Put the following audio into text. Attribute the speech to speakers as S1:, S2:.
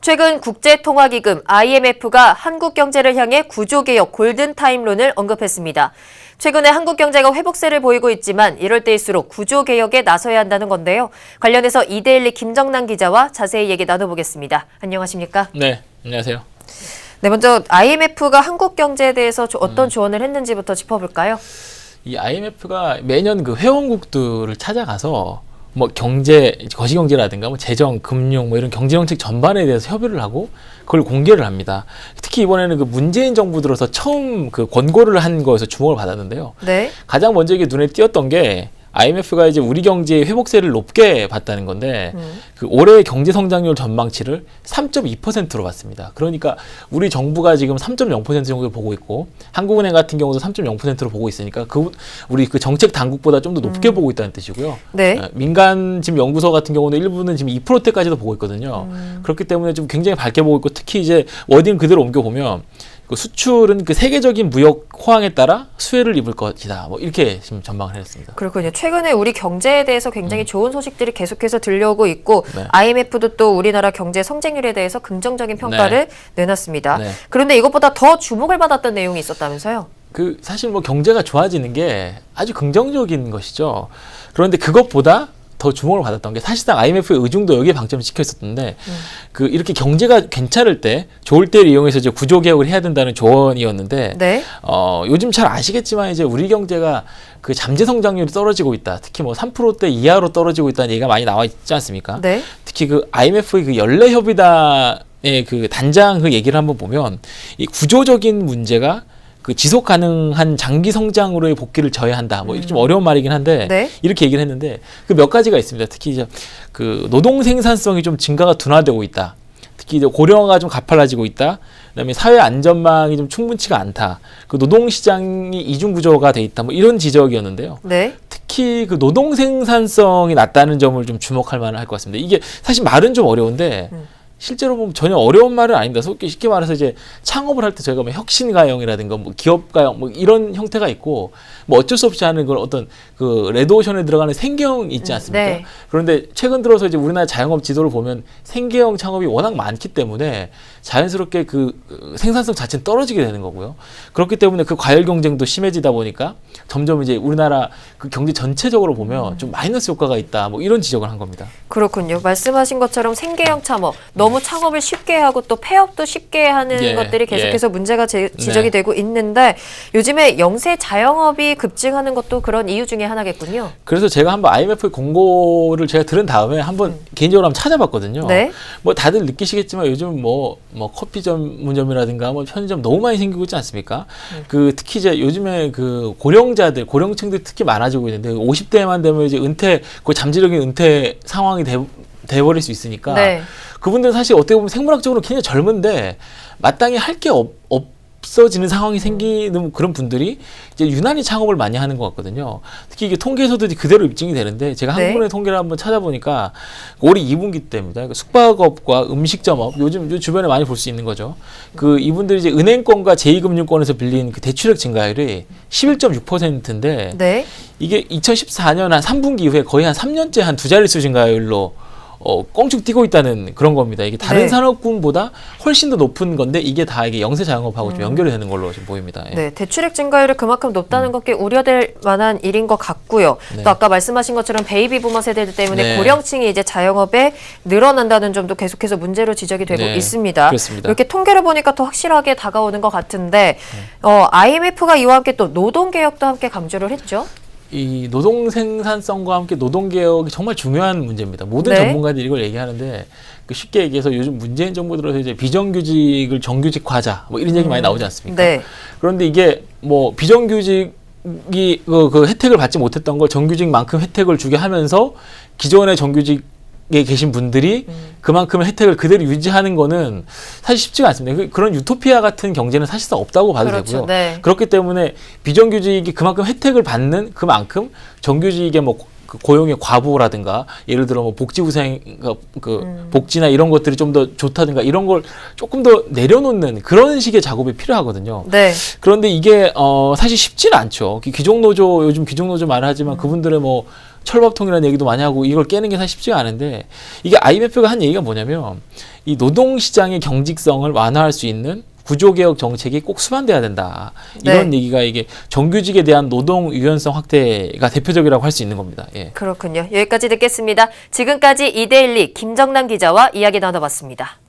S1: 최근 국제통화기금 IMF가 한국 경제를 향해 구조개혁 골든타임론을 언급했습니다. 최근에 한국 경제가 회복세를 보이고 있지만 이럴 때일수록 구조개혁에 나서야 한다는 건데요. 관련해서 이데일리 김정남 기자와 자세히 얘기 나눠보겠습니다. 안녕하십니까?
S2: 네, 안녕하세요.
S1: 네, 먼저 IMF가 한국 경제에 대해서 어떤 조언을 했는지부터 짚어볼까요?
S2: 이 IMF가 매년 그 회원국들을 찾아가서 뭐 경제, 거시경제라든가 뭐 재정, 금융 뭐 이런 경제 정책 전반에 대해서 협의를 하고 그걸 공개를 합니다. 특히 이번에는 그 문재인 정부 들어서 처음 그 권고를 한 거에서 주목을 받았는데요.
S1: 네.
S2: 가장 먼저 이게 눈에 띄었던 게 IMF가 이제 우리 경제의 회복세를 높게 봤다는 건데 그 올해 경제 성장률 전망치를 3.2%로 봤습니다. 그러니까 우리 정부가 지금 3.0% 정도를 보고 있고 한국은행 같은 경우도 3.0%로 보고 있으니까 우리 그 정책 당국보다 좀 더 높게 보고 있다는 뜻이고요.
S1: 네.
S2: 민간 지금 연구소 같은 경우는 일부는 지금 2%대까지도 보고 있거든요. 그렇기 때문에 좀 굉장히 밝게 보고 있고 특히 이제 워딩 그대로 옮겨 보면 그 수출은 그 세계적인 무역 호황에 따라 수혜를 입을 것이다. 뭐 이렇게 지금 전망을 했습니다.
S1: 그렇군요. 최근에 우리 경제에 대해서 굉장히 좋은 소식들이 계속해서 들려오고 있고
S2: 네.
S1: IMF도 또 우리나라 경제 성장률에 대해서 긍정적인 평가를 내놨습니다.
S2: 네.
S1: 그런데 이것보다 더 주목을 받았던 내용이 있었다면서요?
S2: 그 사실 뭐 경제가 좋아지는 게 아주 긍정적인 것이죠. 그런데 그것보다 더 주목을 받았던 게 사실상 IMF의 의중도 여기에 방점을 찍혀 있었는데 그 이렇게 경제가 괜찮을 때 좋을 때를 이용해서 이제 구조 개혁을 해야 된다는 조언이었는데
S1: 네.
S2: 요즘 잘 아시겠지만 이제 우리 경제가 그 잠재 성장률이 떨어지고 있다. 특히 뭐 3%대 이하로 떨어지고 있다는 얘기가 많이 나와 있지 않습니까?
S1: 네.
S2: 특히 그 IMF의 그 연례 협의단의 그 단장 그 얘기를 한번 보면 이 구조적인 문제가 그 지속 가능한 장기 성장으로의 복귀를 져야 한다. 뭐 이게 좀 어려운 말이긴 한데
S1: 네.
S2: 이렇게 얘기를 했는데 그 몇 가지가 있습니다. 특히 이제 그 노동 생산성이 좀 증가가 둔화되고 있다. 특히 이제 고령화가 좀 가팔라지고 있다. 그다음에 사회 안전망이 좀 충분치가 않다. 그 노동 시장이 이중 구조가 돼 있다. 뭐 이런 지적이었는데요.
S1: 네.
S2: 특히 그 노동 생산성이 낮다는 점을 좀 주목할 만할 것 같습니다. 이게 사실 말은 좀 어려운데 실제로 보면 전혀 어려운 말은 아닙니다. 쉽게 말해서 이제 창업을 할 때 저희가 뭐 혁신가형이라든가 뭐 기업가형 뭐 이런 형태가 있고 뭐 어쩔 수 없이 하는 걸 어떤 그 레드오션에 들어가는 생계형이 있지 않습니까?
S1: 네.
S2: 그런데 최근 들어서 이제 우리나라 자영업 지도를 보면 생계형 창업이 워낙 많기 때문에 자연스럽게 그 생산성 자체는 떨어지게 되는 거고요. 그렇기 때문에 그 과열 경쟁도 심해지다 보니까 점점 이제 우리나라 그 경제 전체적으로 보면 좀 마이너스 효과가 있다. 뭐 이런 지적을 한 겁니다.
S1: 그렇군요. 말씀하신 것처럼 생계형 창업, 너무 창업을 쉽게 하고 또 폐업도 쉽게 하는 것들이 계속해서 문제가 지적이 되고 있는데 요즘에 영세 자영업이 급증하는 것도 그런 이유 중에 하나겠군요.
S2: 그래서 제가 한번 IMF 공고를 제가 들은 다음에 한번 개인적으로 한번 찾아봤거든요.
S1: 네.
S2: 뭐 다들 느끼시겠지만 요즘 뭐 커피 전문점이라든가 뭐 편의점 너무 많이 생기고 있지 않습니까? 그 특히 이제 요즘에 그 고령층들 특히 많아지고 있는데 50대만 되면 이제 그 잠재적인 은퇴 상황이 돼버릴 수 있으니까
S1: 네.
S2: 그분들은 사실 어떻게 보면 생물학적으로 굉장히 젊은데 마땅히 할 게 없어지는 상황이 생기는 그런 분들이 이제 유난히 창업을 많이 하는 것 같거든요. 특히 이게 통계에서도 그대로 입증이 되는데 제가
S1: 네.
S2: 한국은행 통계를 한번 찾아보니까 올해 2분기 때입니다. 숙박업과 음식점업 요즘 주변에 많이 볼 수 있는 거죠. 그 이분들이 이제 은행권과 제2금융권에서 빌린 그 대출액 증가율이 11.6%인데
S1: 네.
S2: 이게 2014년 한 3분기 이후에 거의 한 3년째 한 두 자릿수 증가율로 껑충 뛰고 있다는 그런 겁니다. 이게 다른
S1: 네.
S2: 산업군보다 훨씬 더 높은 건데 이게 다 이게 영세 자영업하고 좀 연결이 되는 걸로 지금 보입니다. 예.
S1: 네, 대출액 증가율이 그만큼 높다는 것께 우려될 만한 일인 것 같고요.
S2: 네.
S1: 또 아까 말씀하신 것처럼 베이비 부머 세대들 때문에
S2: 네.
S1: 고령층이 이제 자영업에 늘어난다는 점도 계속해서 문제로 지적이 되고
S2: 네,
S1: 있습니다.
S2: 그렇습니다.
S1: 이렇게 통계를 보니까 더 확실하게 다가오는 것 같은데 IMF가 이와 함께 또 노동 개혁도 함께 강조를 했죠.
S2: 이 노동 생산성과 함께 노동 개혁이 정말 중요한 문제입니다. 모든
S1: 네.
S2: 전문가들이 이걸 얘기하는데 쉽게 얘기해서 요즘 문재인 정부 들어서 이제 비정규직을 정규직화하자 뭐 이런 얘기 많이 나오지 않습니까?
S1: 네.
S2: 그런데 이게 뭐 비정규직이 그 혜택을 받지 못했던 걸 정규직만큼 혜택을 주게 하면서 기존의 정규직에 계신 분들이 그만큼의 혜택을 그대로 유지하는 거는 사실 쉽지가 않습니다. 그런 유토피아 같은 경제는 사실상 없다고 봐도
S1: 그렇죠.
S2: 되고요.
S1: 네.
S2: 그렇기 때문에 비정규직이 그만큼 혜택을 받는 그만큼 정규직의 뭐 고용의 과부라든가 예를 들어 뭐 복지후생 복지나 이런 것들이 좀 더 좋다든가 이런 걸 조금 더 내려놓는 그런 식의 작업이 필요하거든요.
S1: 네.
S2: 그런데 이게 사실 쉽지는 않죠. 요즘 귀족노조 말하지만 그분들의 뭐 철밥통이라는 얘기도 많이 하고 이걸 깨는 게 사실 쉽지가 않은데 이게 IMF가 한 얘기가 뭐냐면 이 노동시장의 경직성을 완화할 수 있는 구조개혁 정책이 꼭 수반돼야 된다. 이런 얘기가 이게 정규직에 대한 노동 유연성 확대가 대표적이라고 할 수 있는 겁니다. 예.
S1: 그렇군요. 여기까지 듣겠습니다. 지금까지 이데일리 김정남 기자와 이야기 나눠봤습니다.